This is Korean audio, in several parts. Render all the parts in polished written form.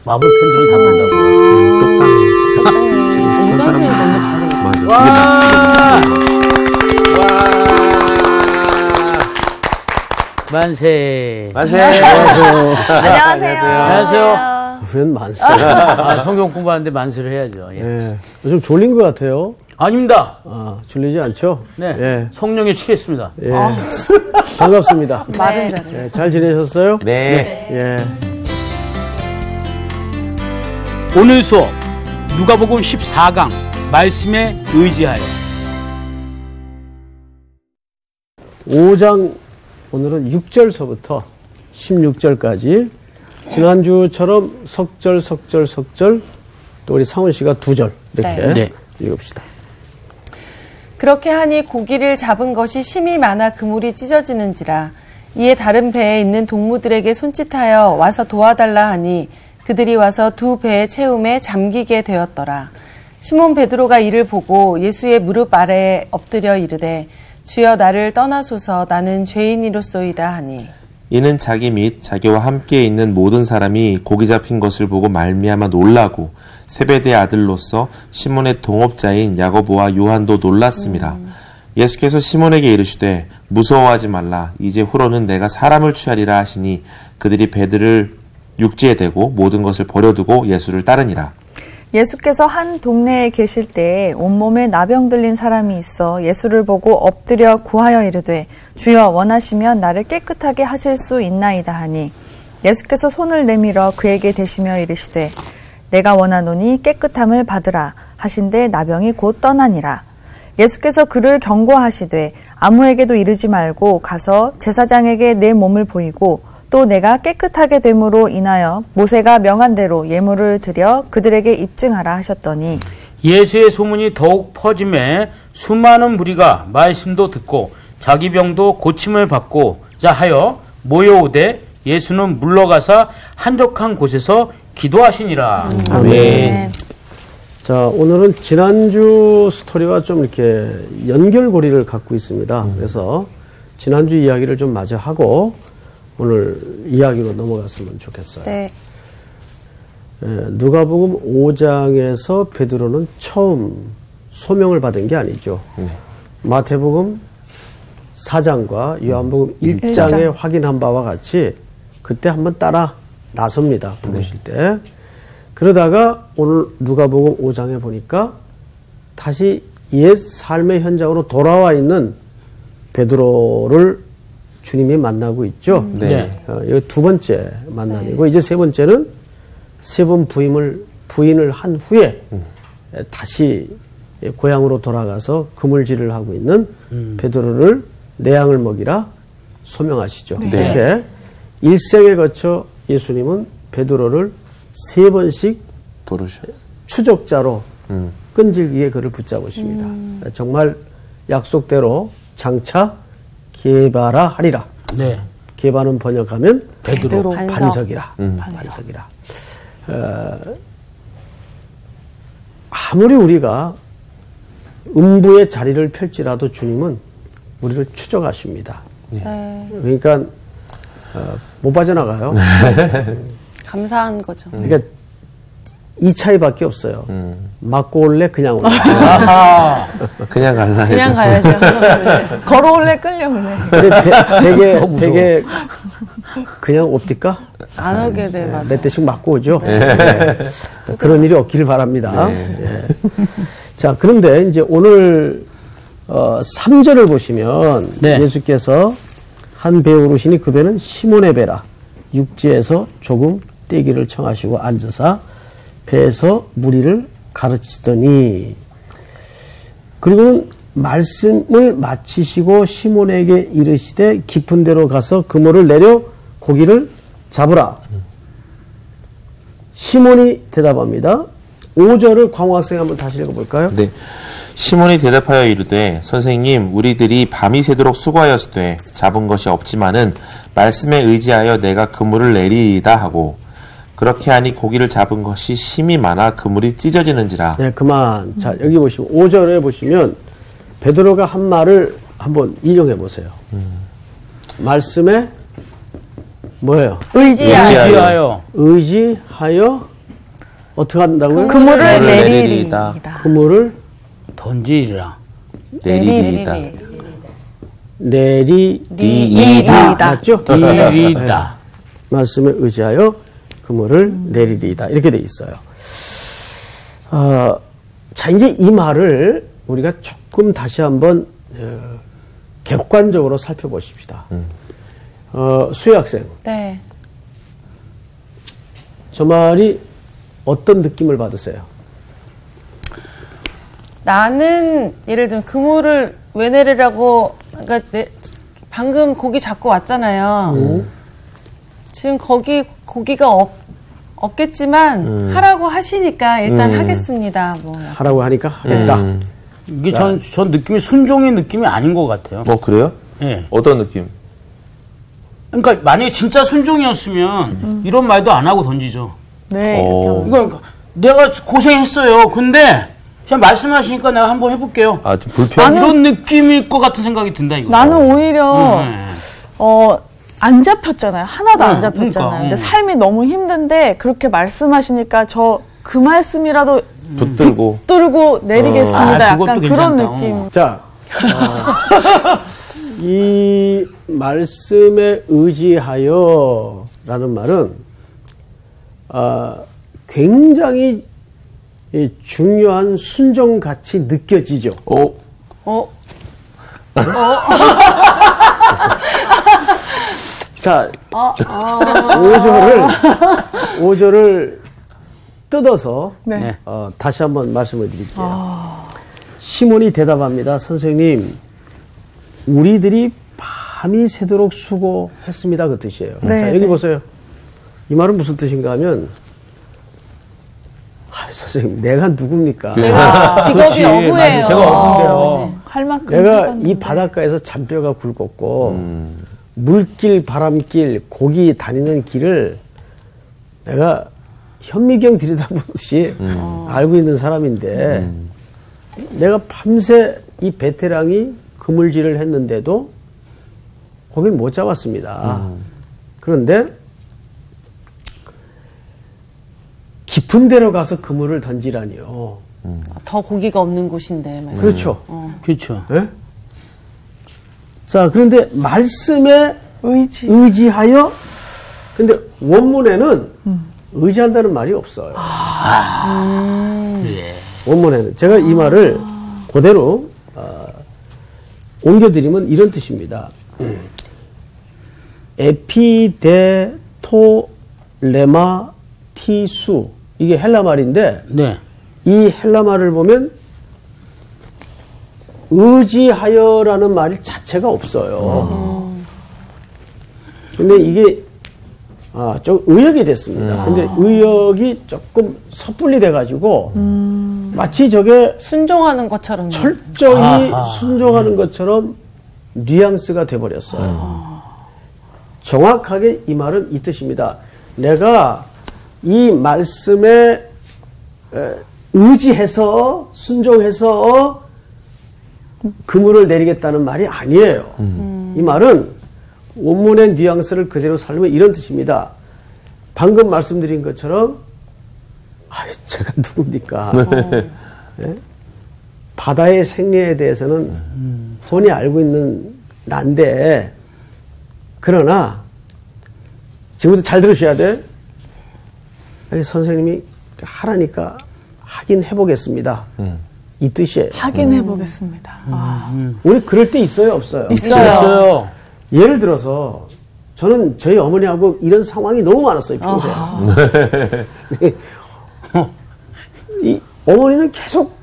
마블 팬들은 사는다고. 인간들이 너무 다르겠다. 맞아. 만세. 만세. 안녕하세요. 안녕하세요. 웬 만세? 성경 공부하는데 만세를 해야죠. 예. 예. 좀 졸린 것 같아요. 아닙니다. 졸리지 않죠? 네. 예. 성령에 취했습니다. 예. 반갑습니다. 말은 잘해. 예. 잘 지내셨어요? 네. 예. 오늘 수업 누가복음 14강 말씀에 의지하여 5장 오늘은 6절서부터 16절까지 지난주처럼 석절 또 우리 상훈 씨가 2절 이렇게 네. 읽읍시다. 그렇게 하니 고기를 잡은 것이 심이 많아 그물이 찢어지는지라. 이에 다른 배에 있는 동무들에게 손짓하여 와서 도와달라 하니 그들이 와서 두 배의 채움에 잠기게 되었더라. 시몬 베드로가 이를 보고 예수의 무릎 아래에 엎드려 이르되 주여 나를 떠나소서 나는 죄인이로소이다 하니. 이는 자기 및 자기와 함께 있는 모든 사람이 고기 잡힌 것을 보고 말미암아 놀라고 세베대의 아들로서 시몬의 동업자인 야고보와 요한도 놀랐습니다. 예수께서 시몬에게 이르시되 무서워하지 말라. 이제 후로는 내가 사람을 취하리라 하시니 그들이 배들을 육지에 대고 모든 것을 버려두고 예수를 따르니라. 예수께서 한 동네에 계실 때에 온몸에 나병 들린 사람이 있어 예수를 보고 엎드려 구하여 이르되 주여 원하시면 나를 깨끗하게 하실 수 있나이다 하니 예수께서 손을 내밀어 그에게 대시며 이르시되 내가 원하노니 깨끗함을 받으라 하신대 나병이 곧 떠나니라. 예수께서 그를 경고하시되 아무에게도 이르지 말고 가서 제사장에게 내 몸을 보이고 또 내가 깨끗하게 됨으로 인하여 모세가 명한 대로 예물을 드려 그들에게 입증하라 하셨더니 예수의 소문이 더욱 퍼짐에 수많은 무리가 말씀도 듣고 자기 병도 고침을 받고자 하여 모여오되 예수는 물러가사 한적한 곳에서 기도하시니라. 아멘. 자, 오늘은 지난주 스토리와 좀 이렇게 연결고리를 갖고 있습니다. 그래서 지난주 이야기를 좀 마저 하고 오늘 이야기로 넘어갔으면 좋겠어요. 네. 누가복음 5장에서 베드로는 처음 소명을 받은 게 아니죠. 마태복음 4장과 요한복음 1장에 확인한 바와 같이 그때 한번 따라 나섭니다. 부르실 때. 그러다가 오늘 누가복음 5장에 보니까 다시 옛 삶의 현장으로 돌아와 있는 베드로를 주님이 만나고 있죠. 네. 이거 두 번째 만남이고 이제 세 번째는 세 번 부인을 한 후에 다시 고향으로 돌아가서 그물질을 하고 있는 베드로를 내 양을 먹이라 소명하시죠. 네. 이렇게 일생에 거쳐 예수님은 베드로를 세 번씩 부르셔요. 추적자로 끈질기게 그를 붙잡으십니다. 정말 약속대로 장차 게바라 하리라. 네. 게바는 번역하면 베드로. 반석이라. 반석이라. 아무리 우리가 음부의 자리를 펼지라도 주님은 우리를 추적하십니다. 그러니까 못 빠져나가요. 감사한 거죠. 그러니까 이 차이밖에 없어요. 맞고 올래 그냥 올래. 그냥 갈라. 그냥 가야죠. 걸어올래 끌려올래. 근데 되게 그냥 옵니까? 안 오게 돼. 맞아. 몇 대씩 맞고 오죠. 네. 그런 일이 없기를 바랍니다. 네. 네. 자, 그런데 이제 오늘 3절을 보시면 네. 예수께서 한 배 오르시니 그 배는 시몬의 배라. 육지에서 조금 떼기를 청하시고 앉으사 배에서 무리를 가르치더니 그리고는 말씀을 마치시고 시몬에게 이르시되 깊은 데로 가서 그물을 내려 고기를 잡으라. 시몬이 대답합니다. 5절을 광호 학생이 한번 다시 읽어볼까요? 네. 시몬이 대답하여 이르되 선생님 우리들이 밤이 새도록 수고하였으되 잡은 것이 없지만은 말씀에 의지하여 내가 그물을 내리이다 하고 그렇게 하니 고기를 잡은 것이 심이 많아 그물이 찢어지는지라. 네, 그만. 자, 여기 보시면 5절에 보시면 베드로가 한 말을 한번 인용해 보세요. 말씀에 뭐예요? 의지하여. 의지하여 어떻게 한다고요? 그물을 내리리이다. 내리리이다. 그물을 던지리라. 내리리이다. 내리리이다. 맞죠? 내리리이다. 말씀에 의지하여 그물을 내리리이다. 이렇게 돼 있어요. 자, 이제 이 말을 우리가 조금 다시 한번 객관적으로 살펴보십시다. 수혜 학생, 네. 저 말이 어떤 느낌을 받으세요? 나는 예를 들면 그물을 왜 내리라고 그러니까 방금 고기 잡고 왔잖아요. 지금 고기가 없겠지만 하라고 하시니까 일단 하겠습니다. 뭐 하라고 하니까 하겠다. 이게 전 느낌이 순종의 느낌이 아닌 것 같아요. 그래요? 예. 어떤 느낌? 그러니까 만약에 진짜 순종이었으면 이런 말도 안 하고 던지죠. 네. 이렇게 하면. 그러니까 내가 고생했어요. 근데 그냥 말씀하시니까 내가 한번 해볼게요. 좀 불편. 이런 느낌일 것 같은 생각이 든다 이거. 나는 오히려 안 잡혔잖아요. 하나도 안 잡혔잖아요. 그러니까, 근데 삶이 너무 힘든데 그렇게 말씀하시니까 그 말씀이라도 붙들고 내리겠습니다. 약간 그것도 그런 괜찮다. 느낌. 자, 이 말씀에 의지하여 라는 말은 굉장히 중요한 순종같이 느껴지죠. 자, 5절을 뜯어서 네. 다시 한번 말씀을 드릴게요. 시몬이 대답합니다. 선생님, 우리들이 밤이 새도록 수고했습니다. 그 뜻이에요. 네, 자, 여기 네. 보세요. 이 말은 무슨 뜻인가 하면, 선생님, 내가 누굽니까? 내가 직업이 어부예요. 제가 어부인데요. 할 만큼 내가 해봤는데. 이 바닷가에서 잔뼈가 굵었고, 물길, 바람길, 고기 다니는 길을 내가 현미경 들여다보듯이 알고 있는 사람인데, 내가 밤새 이 베테랑이 그물질을 했는데도 거긴 못 잡았습니다. 그런데 깊은 데로 가서 그물을 던지라니요. 더 고기가 없는 곳인데. 말이야. 그렇죠. 그렇죠. 예? 자, 그런데 말씀에 의지하여, 근데 원문에는 의지한다는 말이 없어요. 원문에는. 제가 이 말을 그대로 옮겨드리면 이런 뜻입니다. 에피데토레마티수. 이게 헬라 말인데, 네. 이 헬라 말을 보면 의지하여라는 말 자체가 없어요. 근데 이게 좀 의역이 됐습니다. 근데 의역이 조금 섣불리 돼가지고 마치 저게 순종하는 것처럼. 철저히 순종하는 것처럼 뉘앙스가 돼버렸어요. 정확하게 이 말은 이 뜻입니다. 내가 이 말씀에 의지해서 순종해서 그물을 내리겠다는 말이 아니에요. 이 말은 원문의 뉘앙스를 그대로 살면 이런 뜻입니다. 방금 말씀드린 것처럼 제가 누굽니까? 네? 바다의 생리에 대해서는 훤히 알고 있는 난데, 그러나 지금부터 잘 들으셔야 돼. 선생님이 하라니까 하긴 해보겠습니다. 이 뜻이에요. 하긴 해보겠습니다. 우리 그럴 때 있어요, 없어요? 있어요. 예를 들어서 저는 저희 어머니하고 이런 상황이 너무 많았어요, 평소에. 이 어머니는 계속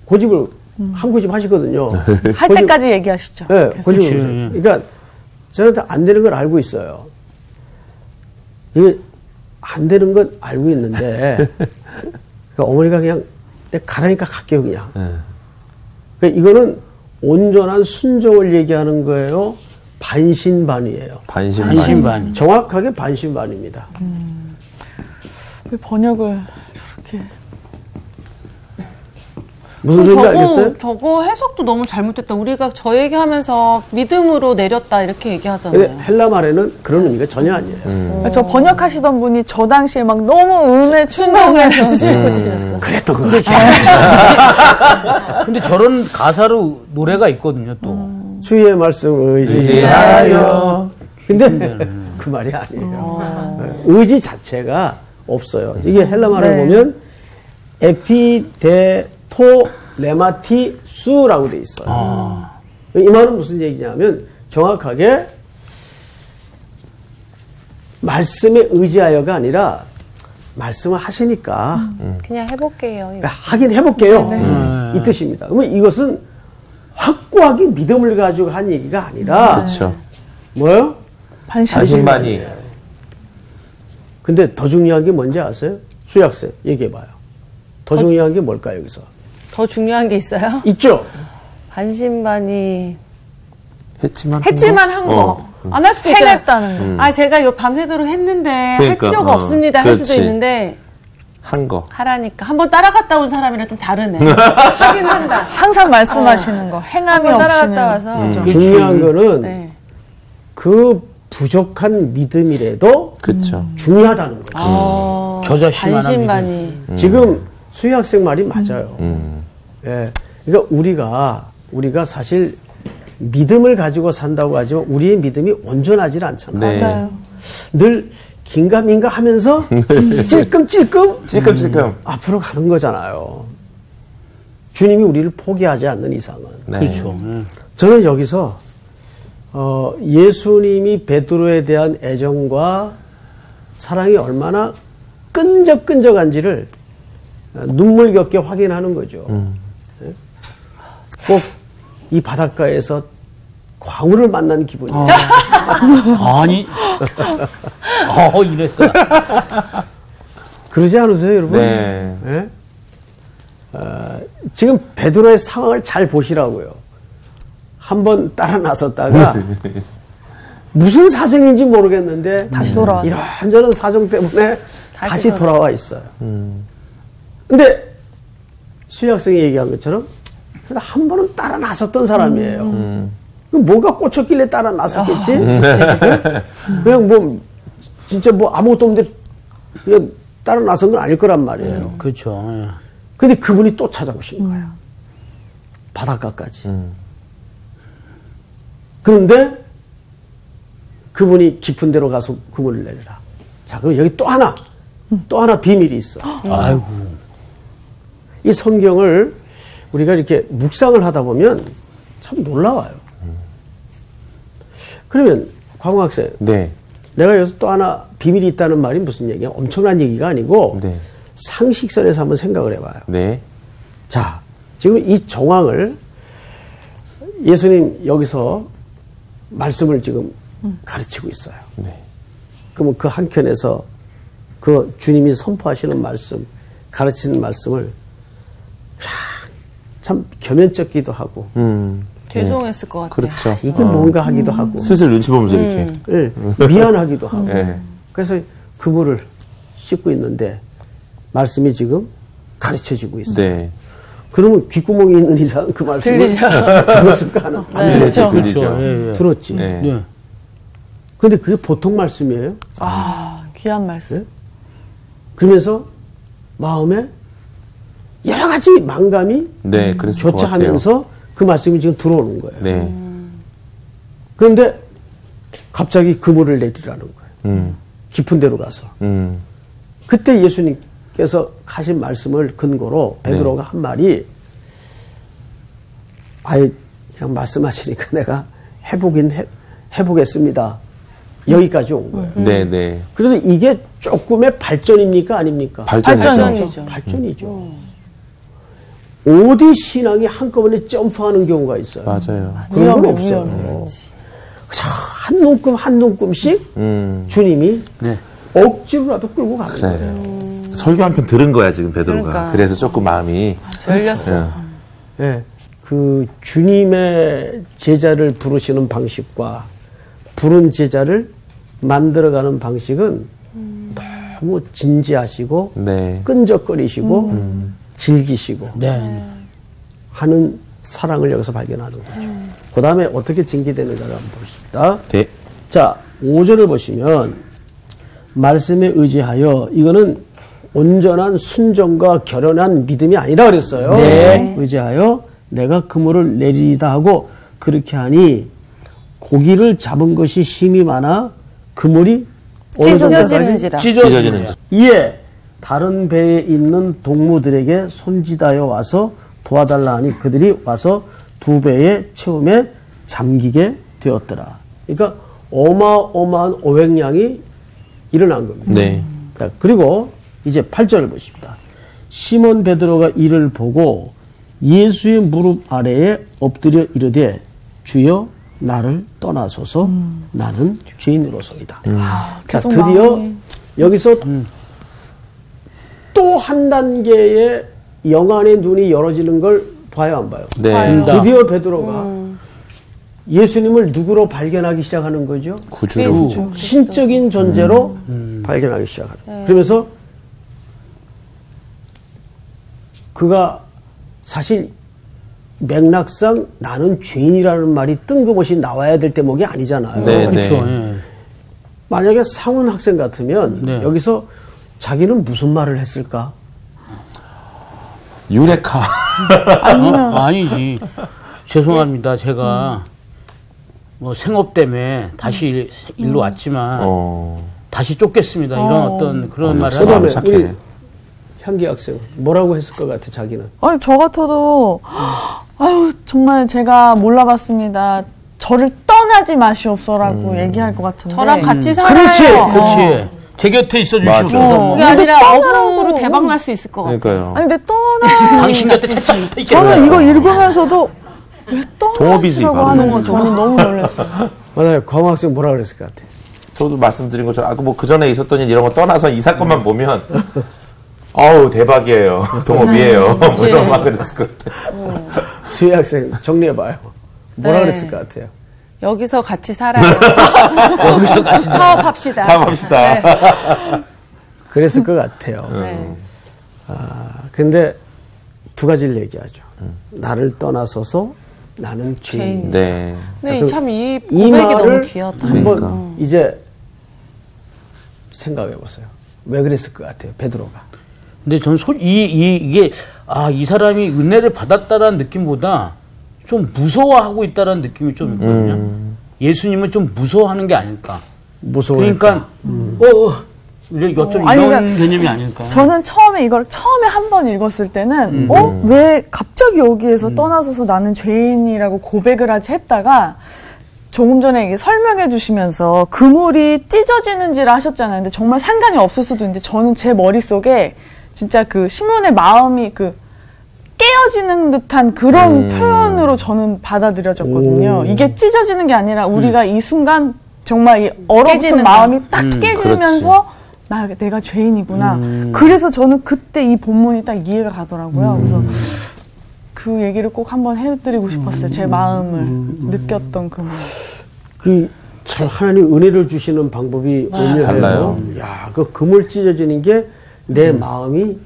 고집을 한 고집 하시거든요. 할 때까지 얘기하시죠. 네, 고집을. 그치. 그러니까 저는 안 되는 걸 알고 있어요. 이게 안 되는 건 알고 있는데, 그러니까 어머니가 그냥 내가 가라니까 갈게요, 그냥. 그러니까 이거는 온전한 순종을 얘기하는 거예요. 반신반의예요. 반신반. 정확하게 반신반의입니다. 왜 번역을 저렇게. 무슨 소리인지 알겠어요? 저거 해석도 너무 잘못됐다. 우리가 저 얘기하면서 믿음으로 내렸다 이렇게 얘기하잖아요. 헬라 말에는 그런 의미가 전혀 아니에요. 저 번역하시던 분이 저 당시에 막 너무 은혜 충동해서 주셨어. 그랬던 거 같죠. 근데 저런 가사로 노래가 있거든요, 또. 주의 말씀 의지하여. 근데 그 말이 아니에요. 의지 자체가 없어요. 이게 헬라 말을 보면 에피데토레마티수라고 돼 있어요. 이 말은 무슨 얘기냐면 정확하게 말씀에 의지하여가 아니라 말씀을 하시니까 그냥 해볼게요. 하긴 해볼게요. 이 뜻입니다. 그러면 이것은 확고하게 믿음을 가지고 한 얘기가 아니라 그렇죠. 뭐요? 반신반의. 근데 더 중요한 게 뭔지 아세요? 수약생 얘기해봐요. 더 중요한 게 뭘까요 여기서? 더 중요한 게 있어요? 있죠? 반신반의 했지만 한 거. 안 할 수도 있잖아요. 해냈다는 거. 제가 이거 밤새도록 했는데 그러니까, 할 필요가 없습니다 할 수도 그렇지. 있는데 한 거. 하라니까. 한번 따라갔다 온 사람이랑 좀 다르네. 하긴 한다. 항상 말씀하시는 거. 행함이 한번 없이는. 따라갔다 와서. 중요한 거는 네. 그 부족한 믿음이라도 그렇죠. 중요하다는 거죠. 겨자씨만 합니다. 반신반의. 지금 수학생 말이 맞아요. 예. 그러니까 우리가 사실 믿음을 가지고 산다고 하지만 우리의 믿음이 온전하지 않잖아요. 네. 맞아요. 늘 긴가민가 하면서 찔끔찔끔 앞으로 가는 거잖아요. 주님이 우리를 포기하지 않는 이상은. 네. 그렇죠. 저는 여기서 예수님이 베드로에 대한 애정과 사랑이 얼마나 끈적끈적한지를 눈물겹게 확인하는 거죠. 꼭 이 바닷가에서 광우를 만난 기분이에요. 아니, 이랬어. 그러지 않으세요, 여러분? 네. 예? 지금 베드로의 상황을 잘 보시라고요. 한번 따라 나섰다가 무슨 사정인지 모르겠는데 다시 돌아왔어요. 이런저런 사정 때문에 다시 돌아와 있어요. 근데 수학생이 얘기한 것처럼 한 번은 따라 나섰던 사람이에요. 뭐가 꽂혔길래 따라 나섰겠지? 그냥 뭐 진짜 뭐 아무것도 없는데 그냥 따라 나선 건 아닐 거란 말이에요. 그렇죠. 예. 근데 그분이 또 찾아오신 거예요. 바닷가까지. 그런데 그분이 깊은 데로 가서 그물을 내려라. 자, 그럼 여기 또 하나 비밀이 있어. 아이고. 이 성경을 우리가 이렇게 묵상을 하다 보면 참 놀라워요. 그러면 광학생, 네. 내가 여기서 또 하나 비밀이 있다는 말이 무슨 얘기야? 엄청난 얘기가 아니고 네. 상식선에서 한번 생각을 해봐요. 네. 자, 지금 이 정황을 예수님 여기서 말씀을 지금 가르치고 있어요. 네. 그러면 그 한켠에서 그 주님이 선포하시는 말씀, 가르치는 말씀을 참 겸연쩍기도 하고 죄송했을 것 같아요. 그렇죠. 이게 뭔가 하기도 하고 슬슬 눈치 보면서 이렇게. 예, 미안하기도 하고 네. 그래서 그물을 씻고 있는데 말씀이 지금 가르쳐지고 있어요. 네. 그러면 귓구멍이 있는 이상 그 말씀을 들리죠. 들었을까 하나? 안 들렸죠. 들리죠. 예, 예. 들었지. 네. 예. 근데 그게 보통 말씀이에요? 귀한 말씀. 그러면서 마음에 여러 가지 망감이 네, 그랬을 것 같아요. 교차하면서 그 말씀이 지금 들어오는 거예요. 네. 그런데 갑자기 그물을 내리라는 거예요. 깊은 데로 가서. 그때 예수님께서 하신 말씀을 근거로 베드로가 한 말이 아예 그냥 말씀하시니까 내가 해보겠습니다. 여기까지 온 거예요. 네, 네. 그래서 이게 조금의 발전입니까? 아닙니까? 발전이죠. 발전이죠. 어디 신앙이 한꺼번에 점프하는 경우가 있어요. 맞아요. 그런 건 없어요. 한 눈금 한 눈금씩 주님이 네. 억지로라도 끌고 가는 그래. 거예요. 설교 한 편 들은 거야, 지금 베드로가. 그러니까. 그래서 조금 마음이. 열렸어. 예. 예, 그 주님의 제자를 부르시는 방식과 부른 제자를 만들어가는 방식은 너무 진지하시고 네. 끈적거리시고 즐기시고 네. 하는 사랑을 여기서 발견하는 거죠. 그 다음에 어떻게 징계되는가를 한번 보십시다. 네. 자, 5절을 보시면 말씀에 의지하여 이거는 온전한 순종과 결연한 믿음이 아니라 그랬어요. 네. 의지하여 내가 그물을 내리다 하고 그렇게 하니 고기를 잡은 것이 심이 많아 그물이 어느 정도까지 찢어지는지라. 찢어지는지라. 이에 다른 배에 있는 동무들에게 손짓하여 와서 도와달라 하니 그들이 와서 두 배의 채움에 잠기게 되었더라. 그러니까 어마어마한 어획량이 일어난 겁니다. 네. 자, 그리고 이제 8절을 보십니다. 시몬 베드로가 이를 보고 예수의 무릎 아래에 엎드려 이르되 주여 나를 떠나소서 나는 죄인으로서이다. 자, 드디어 여기서 또 한 단계의 영안의 눈이 열어지는 걸 봐요, 안 봐요? 네. 드디어 베드로가 예수님을 누구로 발견하기 시작하는 거죠? 구주로. 신적인 존재로 발견하기 시작하는. 그러면서 그가 사실 맥락상 나는 죄인이라는 말이 뜬금없이 나와야 될 대목이 아니잖아요. 네, 그렇죠. 네. 예. 만약에 상훈 학생 같으면 네. 여기서 자기는 무슨 말을 했을까? 유레카. 아니지. 죄송합니다. 제가 뭐 생업 때문에 다시 일로 왔지만 다시 쫓겠습니다. 이런 어떤 그런 말을 그다음에 하면 착해. 우리 향기 학생 뭐라고 했을 것 같아 자기는? 아니, 저 같아도, 아유, 정말 제가 몰라봤습니다. 저를 떠나지 마시옵소라고 얘기할 것 같은데. 저랑 같이 살아요. 그렇지, 그렇지. 제 곁에 있어 주시옵소서. 그게 아니라 업으로 대박 날 수 있을 것 같아요. 그러니까요. 아니, 근데 떠나. 당신 곁에 채찍 붙어 있겠네. 저는 이거 읽으면서도 왜 동업이지, 떠나시라고 바로. 하는 거 저는 너무 놀랐어요. 만약에 광호 학생 뭐라 그랬을 것 같아? 저도 말씀드린 것처럼 뭐 그 전에 있었던 일 이런 거 떠나서 이 사건만 보면 어우 대박이에요. 동업이에요. 뭐 이런 말 그랬을 것 같아요. 수혜 학생 정리해봐요. 뭐라 네. 그랬을 것 같아요? 여기서 같이 살아요. 여기서 같이 사업합시다. 사업합시다. 그랬을 것 같아요. 네. 근데 두 가지를 얘기하죠. 나를 떠나서서 나는 죄인. 네. 근데 참 이 이 고백이 말을 너무 귀하다. 한번 이제 생각해 보세요. 왜 그랬을 것 같아요, 베드로가? 근데 전 이게 이 사람이 은혜를 받았다라는 느낌보다 좀 무서워하고 있다라는 느낌이 좀 있거든요. 예수님은 좀 무서워하는 게 아닐까. 무서우니까. 그러니까 어쩜 아니, 이런 그러니까 개념이 아닐까. 저는 처음에 한 번 읽었을 때는 왜 갑자기 여기에서 떠나서서 나는 죄인이라고 고백을 하지 했다가 조금 전에 이게 설명해 주시면서 그물이 찢어지는지라 하셨잖아요. 근데 정말 상관이 없을 수도 있는데 저는 제 머릿속에 진짜 그 시몬의 마음이 그 깨어지는 듯한 그런 표현으로 저는 받아들여졌거든요. 이게 찢어지는 게 아니라 우리가 이 순간 정말 이 얼어붙은 깨지는 마음이 딱 깨지면서 내가 죄인이구나. 그래서 저는 그때 이 본문이 딱 이해가 가더라고요. 그래서 그 얘기를 꼭 한번 해드리고 싶었어요. 제 마음을 느꼈던 그 마음. 참 하나님 은혜를 주시는 방법이 오묘해요. 달라요. 야, 그 그물 찢어지는 게 내 마음이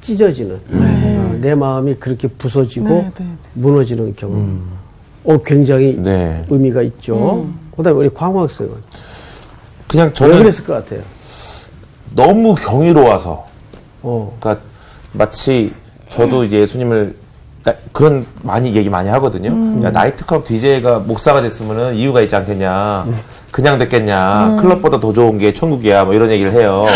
찢어지는, 내 마음이 그렇게 부서지고 무너지는 경험. 굉장히 의미가 있죠. 그다음에 우리 광호 학생은 그냥 왜 저는 그랬을 것 같아요? 너무 경이로워서. 그러니까 마치 저도 이제 예수님을 그런 얘기 많이 하거든요. 야, 나이트클럽 DJ가 목사가 됐으면은 이유가 있지 않겠냐. 그냥 됐겠냐. 클럽보다 더 좋은 게 천국이야. 뭐 이런 얘기를 해요.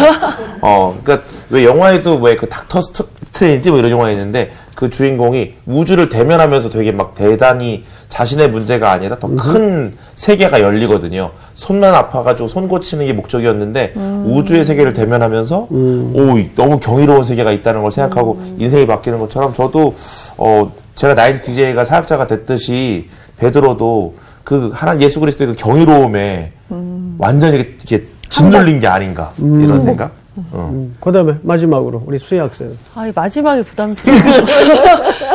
그러니까 왜 영화에도 왜 그 닥터 스트레인지 뭐 이런 영화 있는데 그 주인공이 우주를 대면하면서 되게 막 대단히 자신의 문제가 아니라 더 큰 세계가 열리거든요. 손만 아파가지고 손 고치는 게 목적이었는데 우주의 세계를 대면하면서 너무 경이로운 세계가 있다는 걸 생각하고 인생이 바뀌는 것처럼 저도 제가 나이트 DJ가 사역자가 됐듯이 베드로도 그 예수 그리스도의 그 경이로움에 완전히 이렇게 짓눌린 게 아닌가 이런 생각. 그다음에 마지막으로 우리 수혜 학생. 이 마지막이 부담스러워요.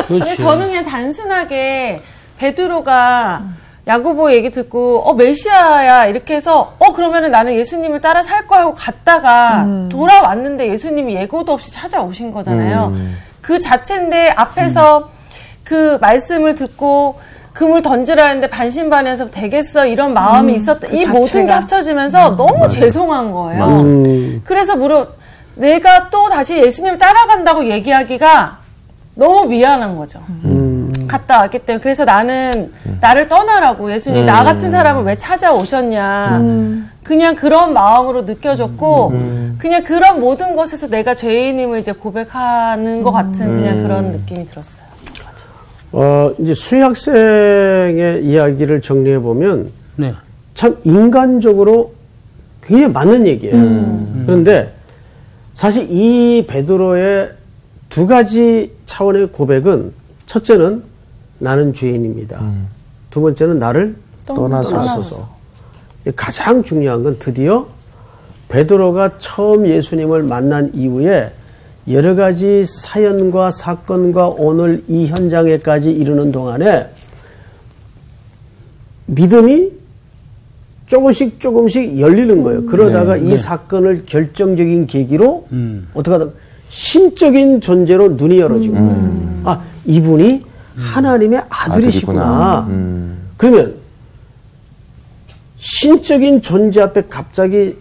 근데 저는 그냥 단순하게 베드로가 야고보 얘기 듣고 메시아야 이렇게 해서 그러면은 나는 예수님을 따라 살 거야 하고 갔다가 돌아왔는데 예수님이 예고도 없이 찾아오신 거잖아요. 그 자체인데 앞에서 그 말씀을 듣고 금을 던지라는데 반신반의해서 되겠어 이런 마음이 있었다. 이 모든 게 합쳐지면서 너무 죄송한 거예요. 그래서 내가 또 다시 예수님을 따라간다고 얘기하기가 너무 미안한 거죠. 갔다 왔기 때문에. 그래서 나는 나를 떠나라고 예수님 나 같은 사람을 왜 찾아오셨냐. 그냥 그런 마음으로 느껴졌고 그냥 그런 모든 것에서 내가 죄인임을 이제 고백하는 것 같은 그냥 그런 느낌이 들었어요. 이제 수의학생의 이야기를 정리해 보면 네. 참 인간적으로 굉장히 맞는 얘기예요. 그런데 사실 이 베드로의 두 가지 차원의 고백은 첫째는 나는 죄인입니다. 두 번째는 나를 떠나소서. 가장 중요한 건 드디어 베드로가 처음 예수님을 만난 이후에 여러 가지 사연과 사건과 오늘 이 현장에까지 이르는 동안에 믿음이 조금씩 열리는 거예요. 그러다가 이 사건을 결정적인 계기로 어떻게 하든 신적인 존재로 눈이 열어진 거예요. 아, 이분이 하나님의 아들이시구나. 그러면 신적인 존재 앞에 갑자기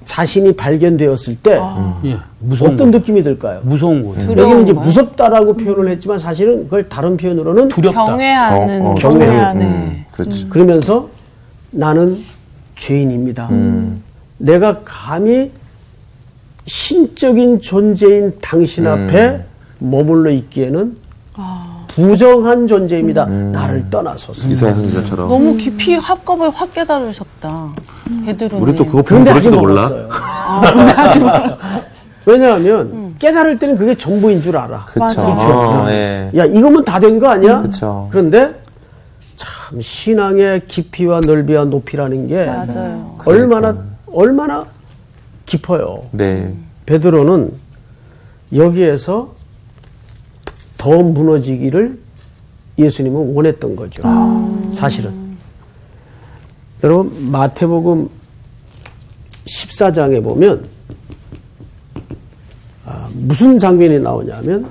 자신이 발견되었을 때 예, 어떤 느낌이 들까요? 무서운 거예요. 여기는 이제 무섭다라고 표현을 했지만 사실은 그걸 다른 표현으로는 두렵다. 경외하는. 경외하는. 그렇지. 그러면서 나는 죄인입니다. 내가 감히 신적인 존재인 당신 앞에 머물러 있기에는 부정한 존재입니다. 나를 떠나소서. 이사야 선지자처럼. 너무 깊이 한꺼번에 확 깨달으셨다. 베드로는. 우리 또 그거 그런데 아직 부를지도 몰라. 멀었어요. 왜냐하면 깨달을 때는 그게 전부인 줄 알아. 그렇죠. 네. 야, 이거면 다 된 거 아니야? 그쵸. 그런데 참 신앙의 깊이와 넓이와 높이라는 게 맞아요. 얼마나 깊어요. 네. 베드로는 여기에서 더 무너지기를 예수님은 원했던 거죠. 사실은. 여러분 마태복음 14장에 보면 무슨 장면이 나오냐면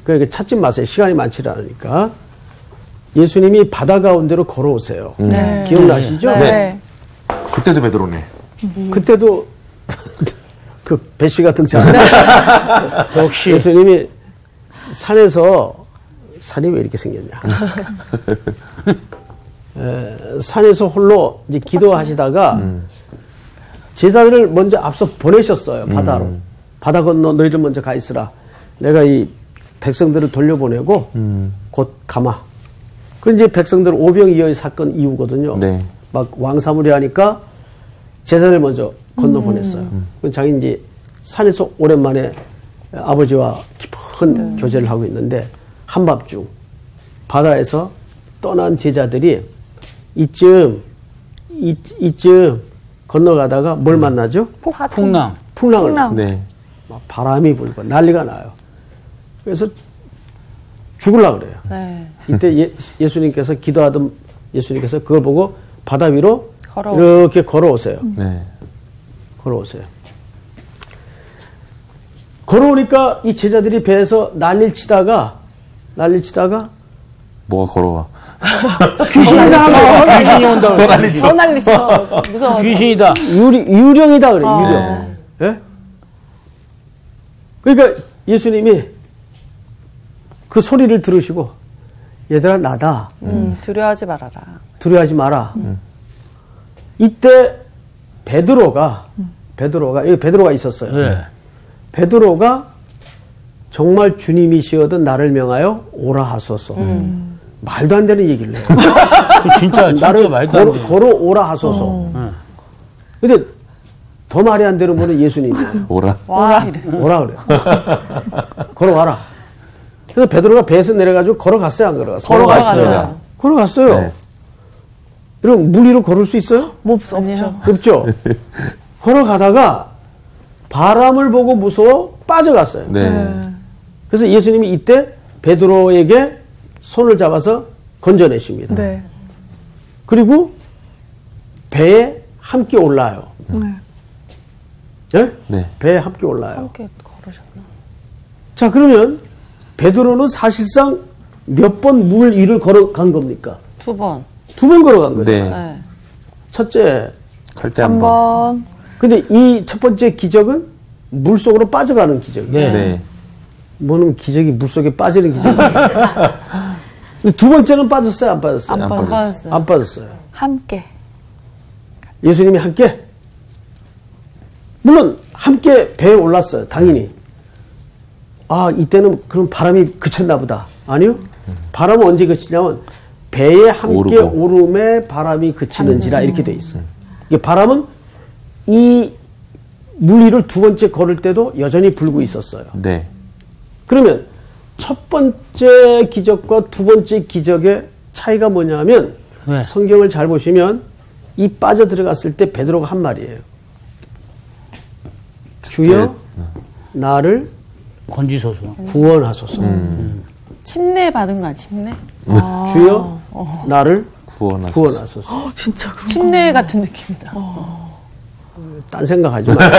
그러니까 찾지 마세요. 시간이 많지 않으니까. 예수님이 바다 가운데로 걸어오세요. 네. 기억나시죠? 네. 그때도 베드로네. 그때도 그 배씨가 등장하네. 역시 예수님이 산이 왜 이렇게 생겼냐. 산에서 홀로 이제 기도하시다가 제자들을 먼저 앞서 보내셨어요. 바다로. 바다 건너 너희들 먼저 가 있으라. 내가 이 백성들을 돌려보내고 곧 가마. 그 이제 백성들 오병이어의 사건 이후거든요. 네. 막 왕사무리 하니까 제자를 먼저 건너 보냈어요. 자기 이제 산에서 오랜만에 아버지와 깊은 교제를 하고 있는데 한밤중 바다에서 떠난 제자들이 이쯤 건너가다가 뭘 만나죠? 풍랑을. 네. 막 바람이 불고 난리가 나요. 그래서 죽으려고 그래요. 네. 이때 예수님께서 기도하던 예수님께서 그걸 보고 바다 위로 이렇게 걸어오세요. 네. 걸어오세요. 걸어오니까 이 제자들이 배에서 난리를 치다가 뭐가 걸어와? 귀신이다. 귀신이 온다. 더 난리죠. 더 난리쳐. 무서워. 귀신이다. 유령이다 그래. 유령. 예? 그러니까 예수님이 그 소리를 들으시고 얘들아 나다. 두려워하지 말아라. 두려워하지 마라. 이때 베드로가 여기 베드로가 있었어요. 네. 베드로가 정말 주님이시거든 나를 명하여 오라 하소서. 말도 안 되는 얘기를 해요. 진짜 나를 말도 안 돼. 걸어오라 하소서. 근데 더 말이 안 되는 분은 예수님이에요. 오라. 와, 이래. 오라 그래요. 걸어와라. 그래서 베드로가 배에서 내려가지고 걸어갔어요, 안 걸어갔어요? 걸어갔어요. 네. 여러분, 물 위로 걸을 수 있어요? 없죠. 없죠. 걸어가다가 바람을 보고 무서워 빠져갔어요. 네. 그래서 예수님이 이때 베드로에게 손을 잡아서 건져내십니다. 네. 그리고 배에 함께 올라요. 네? 네. 배에 함께 올라요. 함께 걸으셨나? 자, 그러면 베드로는 사실상 몇 번 물 위를 걸어간 겁니까? 2번. 2번 걸어간 거죠. 네. 네. 첫째. 갈 때 한 번. 한번 근데 이 첫 번째 기적은 물 속으로 빠져가는 기적이에요. 네. 네. 뭐는 기적이 물 속에 빠지는 기적이에요. 근데 두 번째는 빠졌어요? 안 빠졌어요? 안 빠졌어요. 안 빠졌어요. 함께 예수님이 함께? 물론 함께 배에 올랐어요. 당연히. 아, 이때는 그럼 바람이 그쳤나 보다. 아니요. 바람은 언제 그치냐면 배에 함께 오르고. 오름에 바람이 그치는지라 이렇게 돼 있어요. 이게 바람은 이 물 위를 두 번째 걸을 때도 여전히 불고 있었어요. 네. 그러면 첫 번째 기적과 두 번째 기적의 차이가 뭐냐면 네. 성경을 잘 보시면 이 빠져 들어갔을 때 베드로가 한 말이에요. 주여 나를 건지소서. 구원하소서. 침례 받은 거야, 침례? 주여 나를 구원하소서. 구원하소서. 진짜 그런 침례 같은 느낌이다. 딴 생각하지 말고.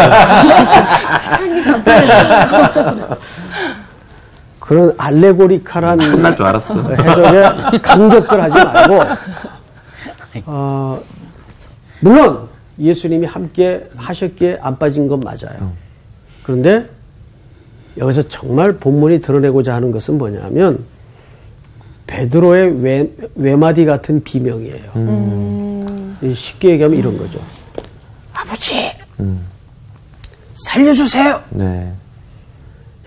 그런 알레고리칼한 끝날 줄 알았어. 해석에 감격들 하지 말고 물론 예수님이 함께 하셨기에 안 빠진 건 맞아요. 그런데 여기서 정말 본문이 드러내고자 하는 것은 뭐냐면 베드로의 외마디 같은 비명이에요. 쉽게 얘기하면 이런 거죠. 아버지 살려주세요. 네.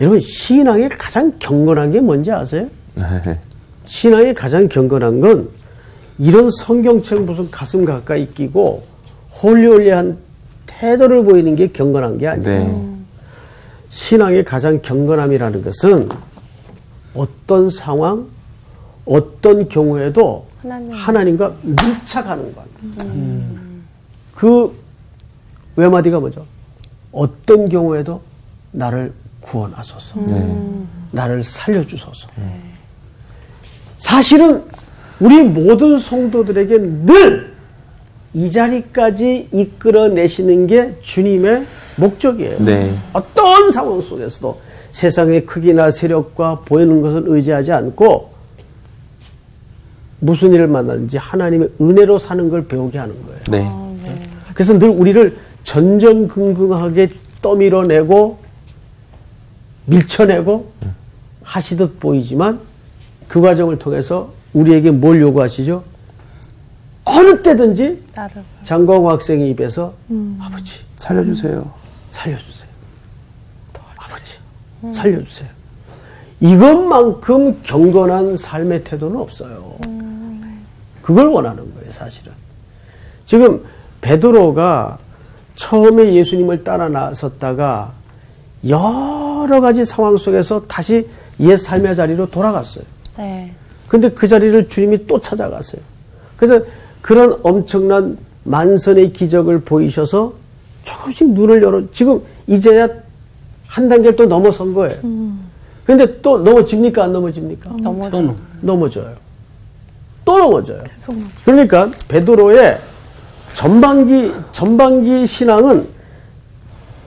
여러분 신앙의 가장 경건한 게 뭔지 아세요? 네. 신앙의 가장 경건한 건 이런 성경책 무슨 가슴 가까이 끼고 홀리홀리한 태도를 보이는 게 경건한 게 아니에요. 네. 신앙의 가장 경건함이라는 것은 어떤 상황, 어떤 경우에도 하나님과 밀착하는 겁니다. 그 외마디가 뭐죠? 어떤 경우에도 나를 구원하소서. 나를 살려주소서. 사실은 우리 모든 성도들에게 늘 이 자리까지 이끌어내시는 게 주님의 목적이에요. 네. 어떤 상황 속에서도 세상의 크기나 세력과 보이는 것을 의지하지 않고 무슨 일을 만나든지 하나님의 은혜로 사는 걸 배우게 하는 거예요. 네. 그래서 늘 우리를 전전긍긍하게 떠밀어내고 밀쳐내고 하시듯 보이지만 그 과정을 통해서 우리에게 뭘 요구하시죠? 어느 때든지 나를. 장광호 학생의 입에서 아버지 살려주세요. 살려주세요. 아버지 살려주세요. 이것만큼 경건한 삶의 태도는 없어요. 그걸 원하는 거예요, 사실은. 지금 베드로가 처음에 예수님을 따라 나섰다가 여러 가지 상황 속에서 다시 옛 삶의 자리로 돌아갔어요. 네. 근데 그 자리를 주님이 또 찾아갔어요. 그래서 그런 엄청난 만선의 기적을 보이셔서 조금씩 눈을 열어, 지금 이제야 한 단계를 또 넘어선 거예요. 근데 또 넘어집니까? 안 넘어집니까? 넘어져요. 또 넘어져요. 그러니까 베드로의 전반기 신앙은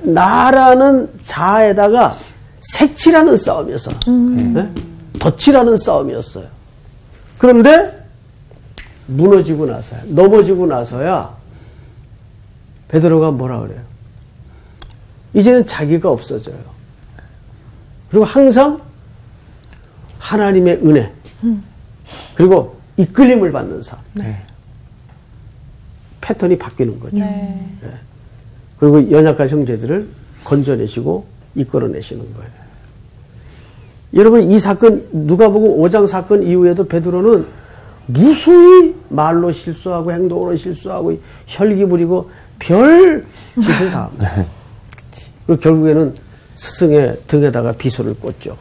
나라는 자아에다가 색칠하는 싸움이었어요. 네? 덧칠하는 싸움이었어요. 그런데 무너지고 나서야, 넘어지고 나서야 베드로가 뭐라 그래요? 이제는 자기가 없어져요. 그리고 항상 하나님의 은혜, 그리고 이끌림을 받는 삶. 네. 패턴이 바뀌는 거죠. 네. 예. 그리고 연약한 형제들을 건져내시고 이끌어내시는 거예요. 여러분, 이 사건, 누가복음 5장 사건 이후에도 베드로는 무수히 말로 실수하고 행동으로 실수하고 혈기 부리고 별 짓을 다 합니다. 그리고 결국에는 스승의 등에다가 비수를 꽂죠.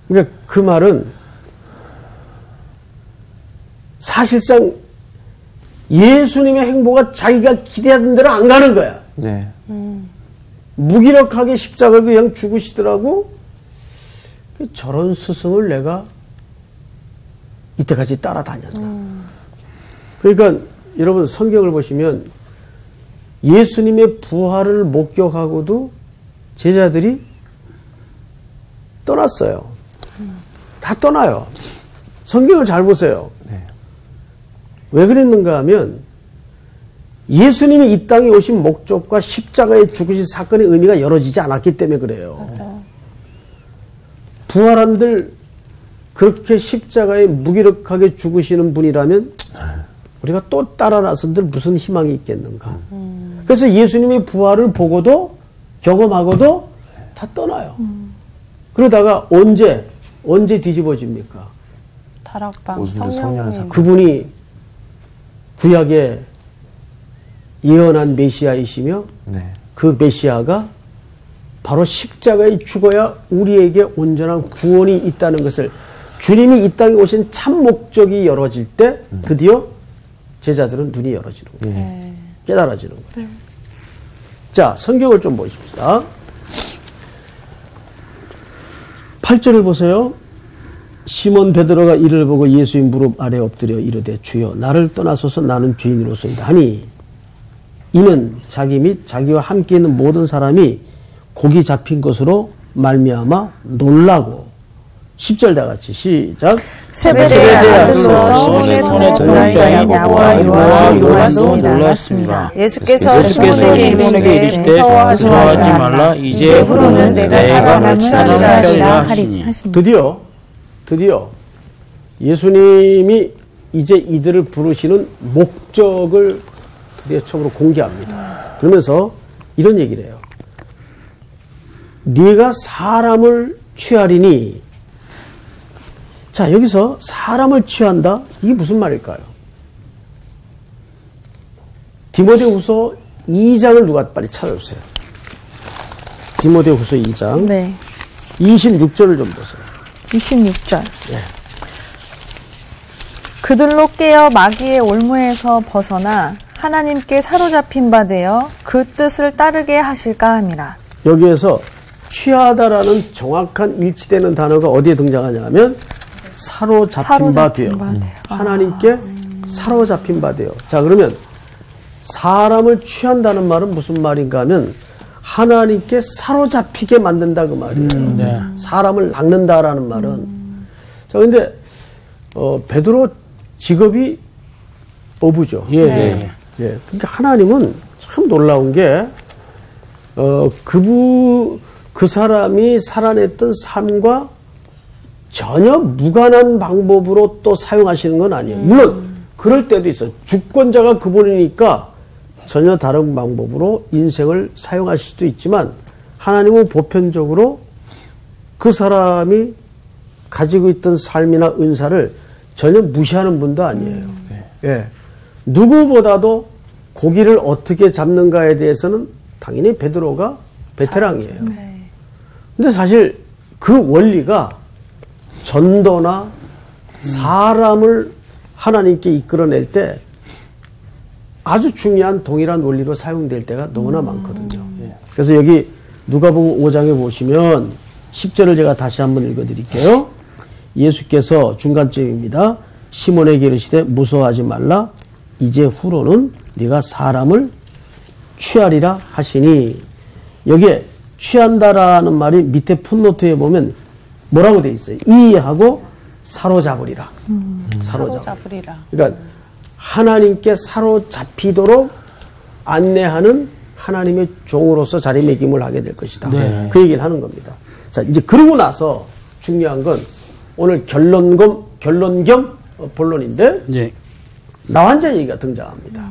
그러니까 그 말은 사실상 예수님의 행보가 자기가 기대하던 대로 안 가는 거야. 네. 무기력하게 십자가를 그냥 죽으시더라고. 저런 스승을 내가 이때까지 따라다녔다. 그러니까 여러분 성경을 보시면 예수님의 부활을 목격하고도 제자들이 떠났어요. 다 떠나요. 성경을 잘 보세요. 네. 왜 그랬는가 하면 예수님이 이 땅에 오신 목적과 십자가에 죽으신 사건의 의미가 열어지지 않았기 때문에 그래요. 맞아요. 부활한들 그렇게 십자가에 무기력하게 죽으시는 분이라면 우리가 또 따라 나선들 무슨 희망이 있겠는가. 그래서 예수님의 부활을 보고도 경험하고도 다 떠나요. 그러다가 언제 뒤집어집니까? 다락방 오순절 성령 사건. 그분이 구약에 예언한 메시아이시며 네. 그 메시아가 바로 십자가에 죽어야 우리에게 온전한 구원이 있다는 것을 주님이 이 땅에 오신 참 목적이 열어질 때 드디어 제자들은 눈이 열어지는 거예요. 네. 깨달아지는 거죠. 자, 성경을 좀 보십시다. 8절을 보세요. 시몬 베드로가 이를 보고 예수의 무릎 아래 엎드려 이르되 주여 나를 떠나소서 나는 죄인으로소이다 하니 이는 자기 및 자기와 함께 있는 모든 사람이 고기 잡힌 것으로 말미암아 놀라고 10절 다 같이 시작. 세베대의 아들로서 시몬의 동업자인 야고보와 요한도 놀랐습니다. 예수께서 시몬에게 이르시되 무서워하지 말라. 이제 후로는 내가 사람을 취하리라 하시니. 드디어 예수님이 이제 이들을 부르시는 목적을 드디어 처음으로 공개합니다. 그러면서 이런 얘기를 해요. 네가 사람을 취하리니. 자, 여기서 사람을 취한다? 이게 무슨 말일까요? 디모데후서 2장을 누가 빨리 찾아주세요. 디모데후서 2장 네. 26절을 좀 보세요. 26절. 그들로 깨어 마귀의 올무에서 벗어나 하나님께 사로잡힌 바 되어 그 뜻을 따르게 하실까 함이라. 여기에서 취하다라는 정확한 일치되는 단어가 어디에 등장하냐 하면 사로잡힌 바 되어. 하나님께 사로잡힌 바 되어. 자, 그러면 사람을 취한다는 말은 무슨 말인가 하면 하나님께 사로잡히게 만든다 그 말이에요. 네. 사람을 낚는다라는 말은. 자, 근데 베드로 직업이 어부죠. 예. 그러니까 하나님은 참 놀라운 게 그 사람이 살아냈던 삶과 전혀 무관한 방법으로 또 사용하시는 건 아니에요. 물론 그럴 때도 있어요. 주권자가 그분이니까 전혀 다른 방법으로 인생을 사용하실 수도 있지만 하나님은 보편적으로 그 사람이 가지고 있던 삶이나 은사를 전혀 무시하는 분도 아니에요. 예. 누구보다도 고기를 어떻게 잡는가에 대해서는 당연히 베드로가 베테랑이에요. 근데 사실 그 원리가 전도나 사람을 하나님께 이끌어낼 때 아주 중요한 동일한 원리로 사용될 때가 너무나 많거든요. 그래서 여기 누가복음 5장에 보시면 10절을 제가 다시 한번 읽어드릴게요. 예수께서 중간쯤입니다. 시몬에게 이르시되 무서워하지 말라. 이제 후로는 네가 사람을 취하리라 하시니. 여기에 취한다라는 말이 밑에 풋노트에 보면 뭐라고 돼 있어요? 이하고 사로잡으리라. 사로잡으리라. 그러니까 하나님께 사로잡히도록 안내하는 하나님의 종으로서 자리매김을 하게 될 것이다. 네. 그 얘기를 하는 겁니다. 자, 이제 그러고 나서 중요한 건 오늘 결론 겸 본론인데 네. 나환자 얘기가 등장합니다.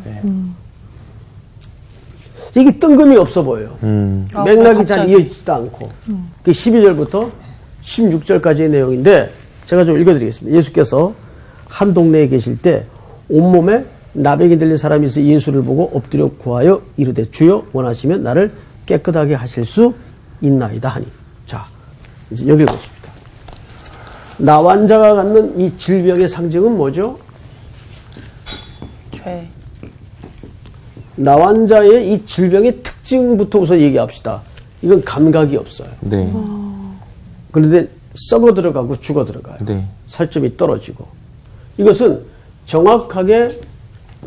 이게 뜬금이 없어 보여요. 맥락이 잘 이어지지도 않고. 그 12절부터 16절까지의 내용인데 제가 좀 읽어드리겠습니다. 예수께서 한 동네에 계실 때 온몸에 나병이 들린 사람이 있어 예수를 보고 엎드려 구하여 이르되 주여 원하시면 나를 깨끗하게 하실 수 있나이다 하니. 자, 이제 여기를 보십시다. 나환자가 갖는 이 질병의 상징은 뭐죠? 죄. 나환자의 이 질병의 특징부터 우선 얘기합시다. 이건 감각이 없어요. 네. 그런데 썩어 들어가고 죽어 들어가요. 네. 살점이 떨어지고. 이것은 정확하게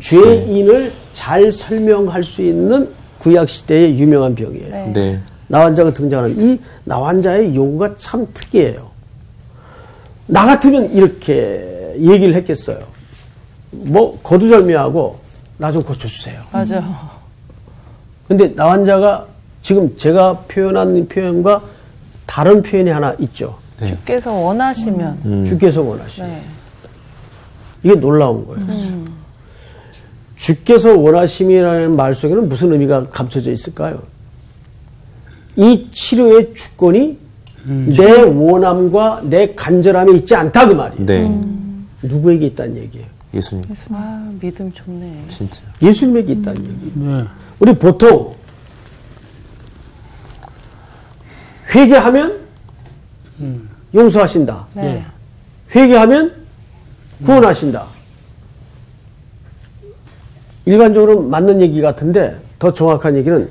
죄인을 잘 설명할 수 있는 구약시대의 유명한 병이에요. 네. 나환자가 등장하는 이 나환자의 요구가 참 특이해요. 나 같으면 이렇게 얘기를 했겠어요. 뭐 거두절미하고 나 좀 고쳐주세요. 맞아. 근데 나 환자가 지금 제가 표현한 표현과 다른 표현이 하나 있죠. 네. 주께서 원하시면. 주께서 원하시면. 네. 이게 놀라운 거예요. 주께서 원하심이라는 말 속에는 무슨 의미가 감춰져 있을까요? 이 치료의 주권이 내 원함과 내 간절함에 있지 않다 그 말이에요. 네. 누구에게 있다는 얘기예요? 예수님. 아, 믿음 좋네. 진짜. 예수님에게 있다는 얘기예요. 네. 우리 보통 회개하면 용서하신다. 네. 회개하면 구원하신다. 일반적으로 맞는 얘기 같은데 더 정확한 얘기는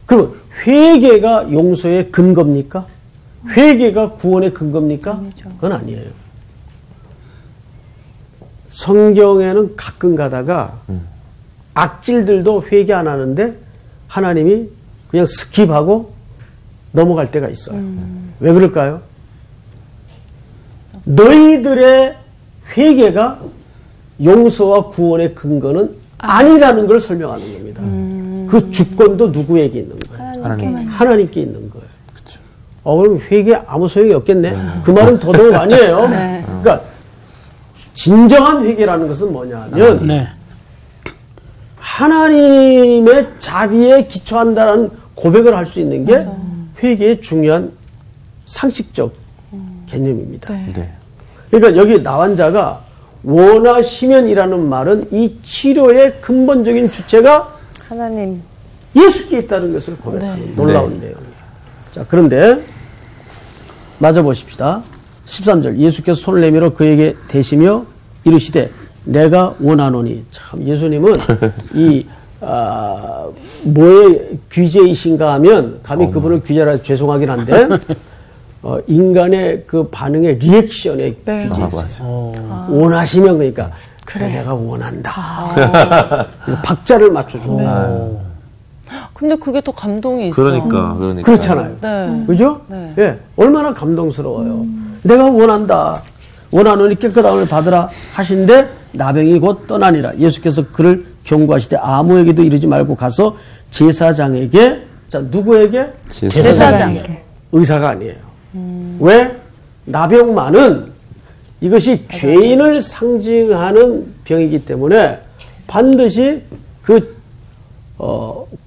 그러면 회개가 용서의 근거입니까? 회개가 구원의 근거입니까? 아니죠. 그건 아니에요. 성경에는 가끔 가다가 악질들도 회개 안 하는데 하나님이 그냥 스킵하고 넘어갈 때가 있어요. 왜 그럴까요? 너희들의 회개가 용서와 구원의 근거는 아니라는 걸 설명하는 겁니다. 그 주권도 누구에게 있는 거예요? 하나님께 있는 거예요. 그럼 회개 아무 소용이 없겠네. 그 말은 더더욱 아니에요. 네. 그러니까 진정한 회개라는 것은 뭐냐면 네. 하나님의 자비에 기초한다는 고백을 할 수 있는 게 회개의 중요한 상식적 개념입니다. 네. 그러니까 여기 나환자가 원하시면이라는 말은 이 치료의 근본적인 주체가 하나님. 예수께 있다는 것을 고백하는 놀라운 네. 내용이에요. 자, 그런데 맞아 보십시다. 13절 예수께서 손을 내밀어 그에게 대시며 이르시되 내가 원하노니. 참 예수님은 이 뭐의 귀재이신가 하면 감히 그분은 귀재라 죄송하긴 한데 인간의 그 반응의 리액션의 귀재이세요. 맞아. 원하시면 그러니까 그래 내가 원한다. 박자를 맞춰주고. 근데 그게 또 감동이 있어. 그러니까. 그렇잖아요. 네. 그죠? 네. 예, 얼마나 감동스러워요. 내가 원한다. 원하노니 깨끗함을 받으라 하신데 나병이 곧 떠나니라. 예수께서 그를 경고하시되 아무에게도 이르지 말고 가서 제사장에게, 자, 누구에게? 제사장에게. 의사가 아니에요. 왜? 나병만은 이것이 죄인을 상징하는 병이기 때문에 반드시 그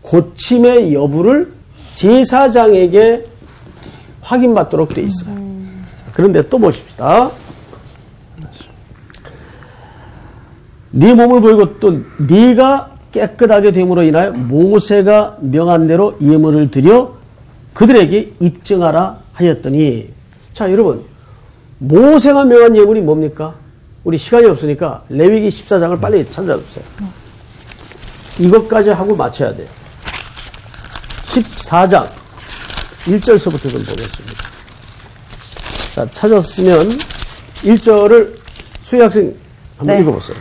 고침의 여부를 제사장에게 확인받도록 돼 있어요. 자, 그런데 또 보십시다. 네 몸을 보이고 또 네가 깨끗하게 됨으로 인하여 모세가 명한 대로 예물을 드려 그들에게 입증하라 하였더니. 자, 여러분, 모세가 명한 예물이 뭡니까? 우리 시간이 없으니까 레위기 14장을 빨리 찾아주세요. 이것까지 하고 맞춰야 돼요. 14장 1절서부터 좀 보겠습니다. 자, 찾았으면 1절을 수희 학생 한번 네. 읽어보세요.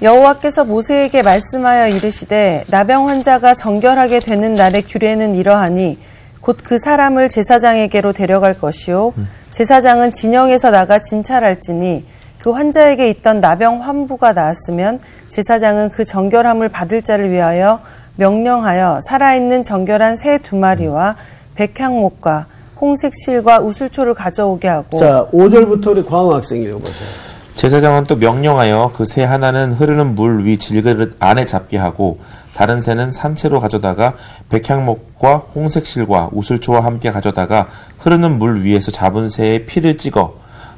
여호와께서 모세에게 말씀하여 이르시되 나병 환자가 정결하게 되는 날의 규례는 이러하니 곧 그 사람을 제사장에게로 데려갈 것이요 제사장은 진영에서 나가 진찰할지니 그 환자에게 있던 나병 환부가 나았으면 제사장은 그 정결함을 받을 자를 위하여 명령하여 살아있는 정결한 새 2마리와 백향목과 홍색 실과 우슬초를 가져오게 하고. 자, 5절부터 우리 광호 학생 읽어보세요. 제사장은 또 명령하여 그 새 하나는 흐르는 물 위 질그릇 안에 잡게 하고 다른 새는 산채로 가져다가 백향목과 홍색실과 우슬초와 함께 가져다가 흐르는 물 위에서 잡은 새의 피를 찍어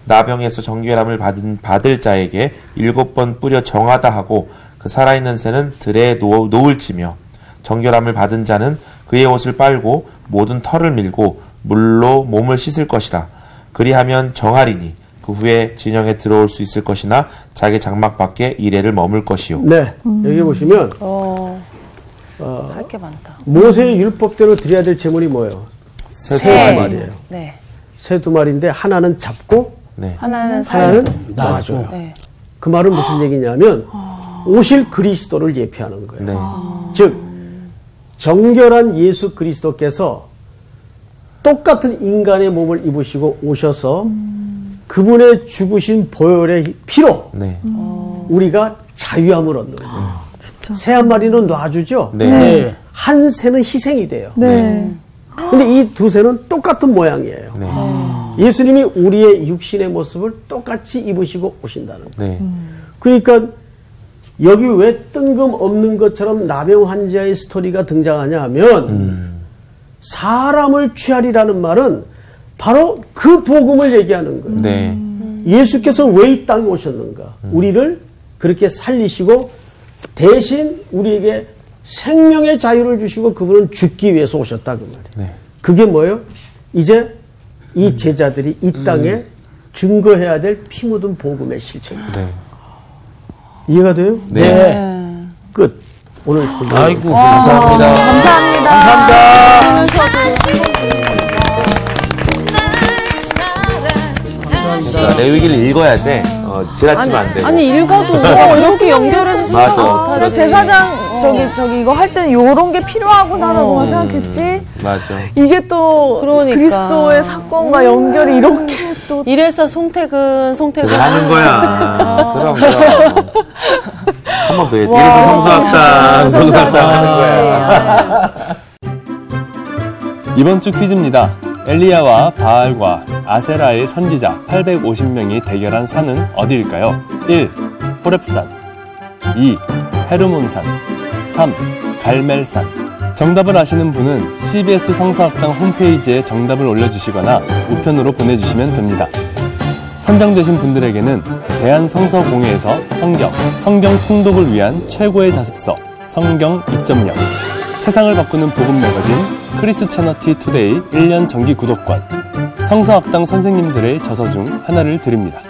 나병에서 정결함을 받을 자에게 7번 뿌려 정하다 하고 그 살아있는 새는 들에 놓을지며 정결함을 받은 자는 그의 옷을 빨고 모든 털을 밀고 물로 몸을 씻을 것이라. 그리하면 정하리니 그 후에 진영에 들어올 수 있을 것이나 자기 장막 밖에 이래를 머물 것이요. 네, 여기 보시면 할 게 많다. 모세의 율법대로 드려야 될 제물이 뭐예요? 새 2마리예요. 네. 새 2마리인데 하나는 잡고 네. 하나는 하나는 살고. 놔줘요. 네. 그 말은 무슨 얘기냐면 오실 그리스도를 예표하는 거예요. 네. 즉 정결한 예수 그리스도께서 똑같은 인간의 몸을 입으시고 오셔서 그분의 죽으신 보혈의 피로 네. 우리가 자유함을 얻는 거예요. 새 한 마리는 놔주죠. 네. 네. 한 새는 희생이 돼요. 네. 근데 이 두 새는 똑같은 모양이에요. 네. 예수님이 우리의 육신의 모습을 똑같이 입으시고 오신다는 거예요. 네. 그러니까 여기 왜 뜬금없는 것처럼 나병 환자의 스토리가 등장하냐 하면 사람을 취하리라는 말은 바로 그 복음을 얘기하는 거예요. 네. 예수께서 왜 이 땅에 오셨는가? 우리를 그렇게 살리시고 대신 우리에게 생명의 자유를 주시고 그분은 죽기 위해서 오셨다 그 말이에요. 네. 그게 뭐예요? 이제 이 제자들이 이 땅에 증거해야 될 피 묻은 복음의 실체입니다. 네. 이해가 돼요? 네. 끝. 오늘 스토리. 아이고. 감사합니다. 감사합니다. 자, 레위기를 읽어야 돼. 지나치면 안 되고. 아니 읽어도 이렇게 연결해서 맞아. 생각 그래서 제사장 저기 이거 할 때는 요런 게 필요하구나라고 생각했지. 맞아. 이게 또 그러니까. 그리스도의 사건과 연결이 이렇게 또 이래서 송태근 그거 하는 거야. 그럼. 한 번 더 해야지. 이래서 성서학당 하는 거야. 이번 주 퀴즈입니다. 엘리야와 바알과 아세라의 선지자 850명이 대결한 산은 어디일까요? 1. 호렙산 2. 헤르몬산 3. 갈멜산 정답을 아시는 분은 CBS 성서학당 홈페이지에 정답을 올려주시거나 우편으로 보내주시면 됩니다. 선정되신 분들에게는 대한성서공회에서 성경 통독을 위한 최고의 자습서 성경 2.0 세상을 바꾸는 복음 매거진 크리스채너티 투데이 1년 정기 구독권 성서학당 선생님들의 저서 중 하나를 드립니다.